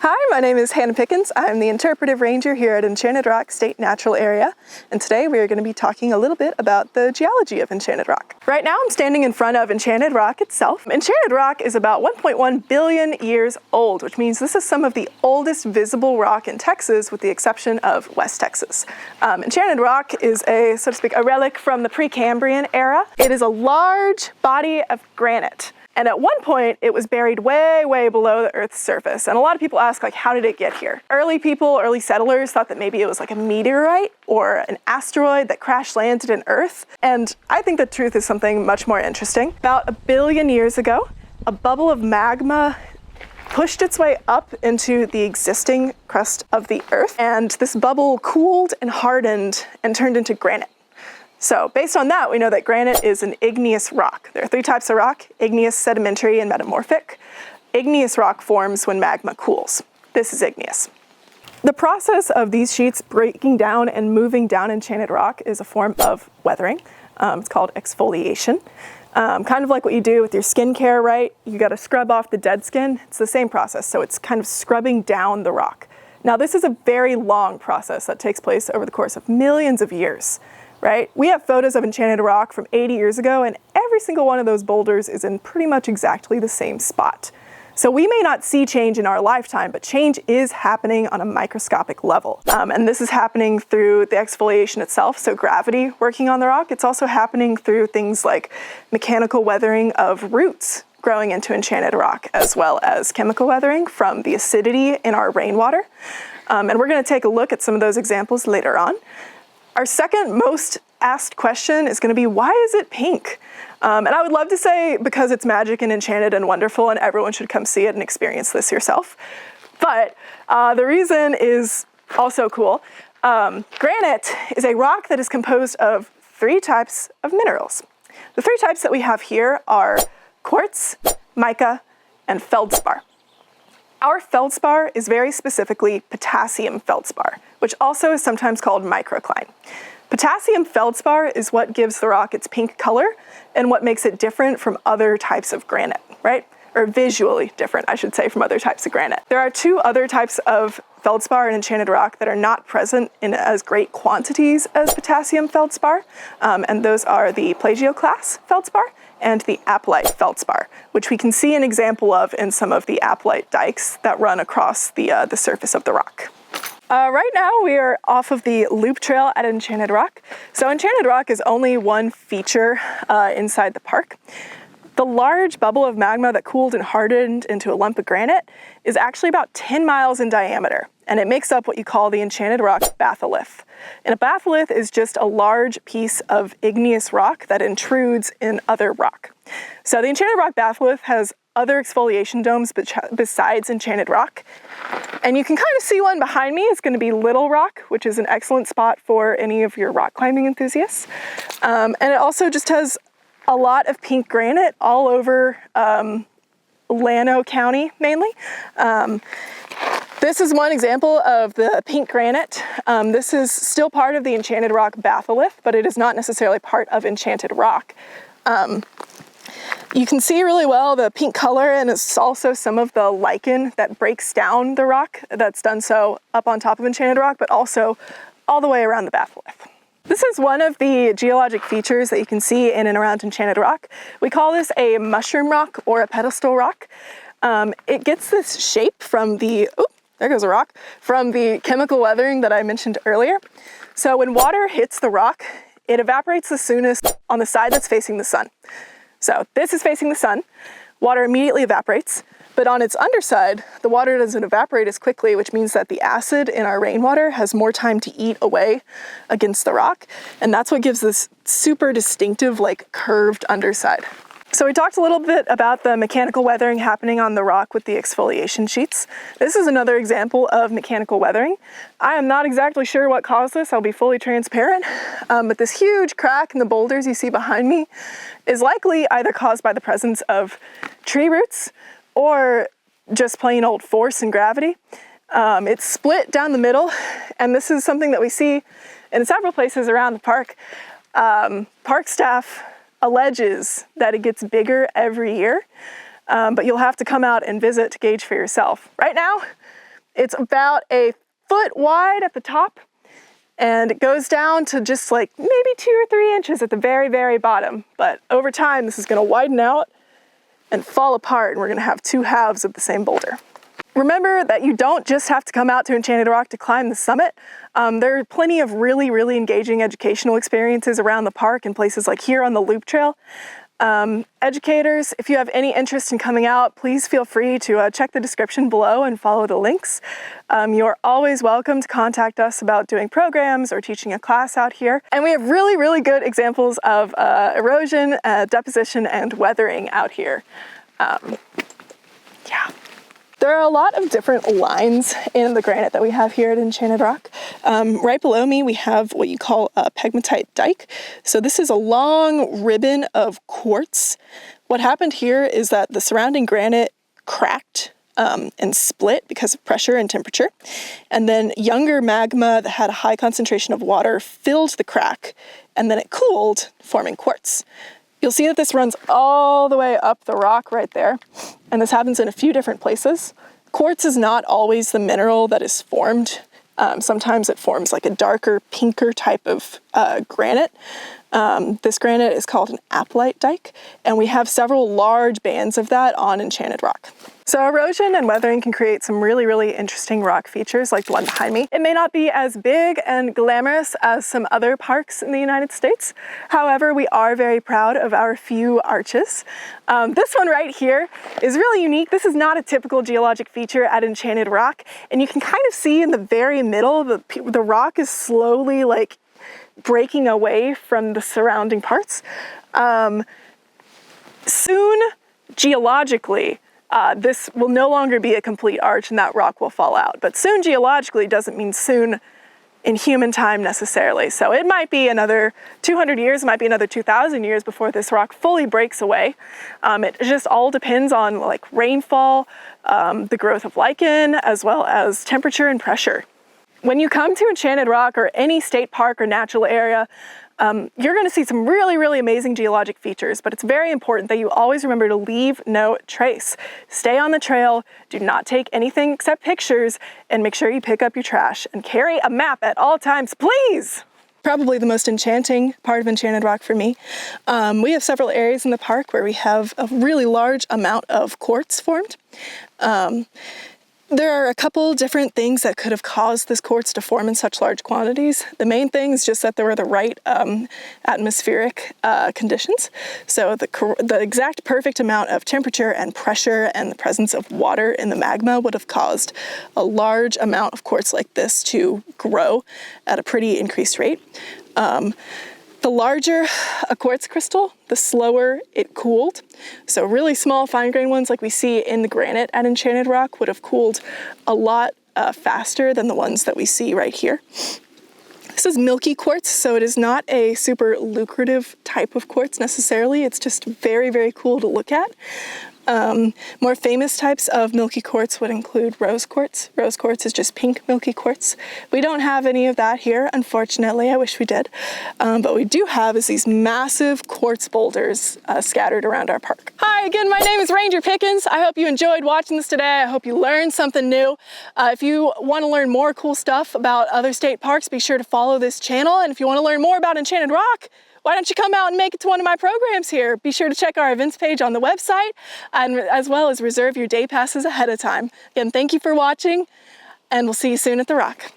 Hi, my name is Hannah Pickens. I'm the Interpretive Ranger here at Enchanted Rock State Natural Area, and today we are going to be talking a little bit about the geology of Enchanted Rock. Right now I'm standing in front of Enchanted Rock itself. Enchanted Rock is about 1.1 billion years old, which means this is some of the oldest visible rock in Texas, with the exception of West Texas. Enchanted Rock is so to speak, a relic from the Precambrian era. It is a large body of granite. And at one point, it was buried way, way below the Earth's surface. And a lot of people ask, like, how did it get here? Early settlers thought that maybe it was like a meteorite or an asteroid that crash landed in Earth. And I think the truth is something much more interesting. About 1 billion years ago, a bubble of magma pushed its way up into the existing crust of the Earth. And this bubble cooled and hardened and turned into granite. So based on that, we know that granite is an igneous rock. There are 3 types of rock: igneous, sedimentary, and metamorphic. Igneous rock forms when magma cools. This is igneous. The process of these sheets breaking down and moving down Enchanted Rock is a form of weathering. It's called exfoliation. Kind of like what you do with your skincare, right? You gotta scrub off the dead skin. It's the same process, so it's kind of scrubbing down the rock. Now this is a very long process that takes place over the course of millions of years. Right? We have photos of Enchanted Rock from 80 years ago, and every single one of those boulders is in pretty much exactly the same spot. So we may not see change in our lifetime, but change is happening on a microscopic level. And this is happening through the exfoliation itself, so gravity working on the rock. It's also happening through things like mechanical weathering of roots growing into Enchanted Rock, as well as chemical weathering from the acidity in our rainwater. And we're going to take a look at some of those examples later on. Our second most asked question is going to be, why is it pink? And I would love to say because it's magic and enchanted and wonderful and everyone should come see it and experience this yourself. But the reason is also cool. Granite is a rock that is composed of 3 types of minerals. The 3 types that we have here are quartz, mica, and feldspar. Our feldspar is very specifically potassium feldspar, which also is sometimes called microcline. Potassium feldspar is what gives the rock its pink color and what makes it different from other types of granite, right? Or visually different, I should say, from other types of granite. There are 2 other types of feldspar in Enchanted Rock that are not present in as great quantities as potassium feldspar, and those are the plagioclase feldspar and the apatite feldspar, which we can see an example of in some of the apatite dykes that run across the surface of the rock. Right now we are off of the loop trail at Enchanted Rock. So Enchanted Rock is only one feature inside the park. The large bubble of magma that cooled and hardened into a lump of granite is actually about 10 miles in diameter, and it makes up what you call the Enchanted Rock batholith. And a batholith is just a large piece of igneous rock that intrudes in other rock. So the Enchanted Rock batholith has other exfoliation domes besides Enchanted Rock. And you can kind of see one behind me. It's going to be Little Rock, which is an excellent spot for any of your rock climbing enthusiasts. And it also just has a lot of pink granite all over Llano County, mainly. This is one example of the pink granite. This is still part of the Enchanted Rock batholith, but it is not necessarily part of Enchanted Rock. You can see really well the pink color, and it's also some of the lichen that breaks down the rock that's done so up on top of Enchanted Rock, but also all the way around the batholith. This is one of the geologic features that you can see in and around Enchanted Rock. We call this a mushroom rock or a pedestal rock. It gets this shape from there goes a rock, from the chemical weathering that I mentioned earlier. So when water hits the rock, it evaporates the soonest on the side that's facing the sun. So this is facing the sun, water immediately evaporates, but on its underside, the water doesn't evaporate as quickly, which means that the acid in our rainwater has more time to eat away against the rock, and that's what gives this super distinctive, like, curved underside. So we talked a little bit about the mechanical weathering happening on the rock with the exfoliation sheets. This is another example of mechanical weathering. I am not exactly sure what caused this, I'll be fully transparent, but this huge crack in the boulders you see behind me is likely either caused by the presence of tree roots or just plain old force and gravity. It's split down the middle, and this is something that we see in several places around the park. Park staff alleges that it gets bigger every year, but you'll have to come out and visit to gauge for yourself. Right now, It's about a foot wide at the top, and it goes down to just like maybe 2 or 3 inches at the very, very bottom. But over time, this is gonna widen out and fall apart, and we're gonna have 2 halves of the same boulder. Remember that you don't just have to come out to Enchanted Rock to climb the summit. There are plenty of really, really engaging educational experiences around the park and places like here on the Loop Trail. Educators, if you have any interest in coming out, please feel free to check the description below and follow the links. You're always welcome to contact us about doing programs or teaching a class out here. And we have really, really good examples of erosion, deposition, and weathering out here. Yeah. There are a lot of different lines in the granite that we have here at Enchanted Rock. Right below me, we have what you call a Pegmatite Dyke. So this is a long ribbon of quartz. What happened here is that the surrounding granite cracked and split because of pressure and temperature. And then younger magma that had a high concentration of water filled the crack, and then it cooled, forming quartz. You'll see that this runs all the way up the rock right there, and this happens in a few different places. Quartz is not always the mineral that is formed. Sometimes it forms like a darker, pinker type of granite. This granite is called an apatite dike, and we have several large bands of that on Enchanted Rock. So erosion and weathering can create some really, really interesting rock features like the one behind me. It may not be as big and glamorous as some other parks in the United States. However, we are very proud of our few arches. This one right here is really unique. This is not a typical geologic feature at Enchanted Rock, and you can kind of see in the very middle, the rock is slowly like breaking away from the surrounding parts. Soon, geologically, this will no longer be a complete arch and that rock will fall out. But soon geologically doesn't mean soon in human time necessarily. So it might be another 200 years, it might be another 2,000 years before this rock fully breaks away. It just all depends on like rainfall, the growth of lichen, as well as temperature and pressure. When you come to Enchanted Rock or any state park or natural area, you're going to see some really, really amazing geologic features, but it's very important that you always remember to leave no trace. Stay on the trail, do not take anything except pictures, and make sure you pick up your trash and carry a map at all times, please! Probably the most enchanting part of Enchanted Rock for me. We have several areas in the park where we have a really large amount of quartz formed. There are a couple different things that could have caused this quartz to form in such large quantities. The main thing is just that there were the right atmospheric conditions. So the exact perfect amount of temperature and pressure and the presence of water in the magma would have caused a large amount of quartz like this to grow at a pretty increased rate. The larger a quartz crystal, the slower it cooled. So really small fine-grained ones like we see in the granite at Enchanted Rock would have cooled a lot faster than the ones that we see right here. This is milky quartz, so it is not a super lucrative type of quartz necessarily. It's just very, very cool to look at. More famous types of milky quartz would include rose quartz. Rose quartz is just pink milky quartz. We don't have any of that here, unfortunately. I wish we did. But what we do have is these massive quartz boulders scattered around our park. Hi, again, my name is Ranger Pickens. I hope you enjoyed watching this today. I hope you learned something new. If you want to learn more cool stuff about other state parks, be sure to follow this channel. And if you want to learn more about Enchanted Rock, why don't you come out and make it to one of my programs here? Be sure to check our events page on the website, and as well as reserve your day passes ahead of time. Again, thank you for watching, and we'll see you soon at the Rock.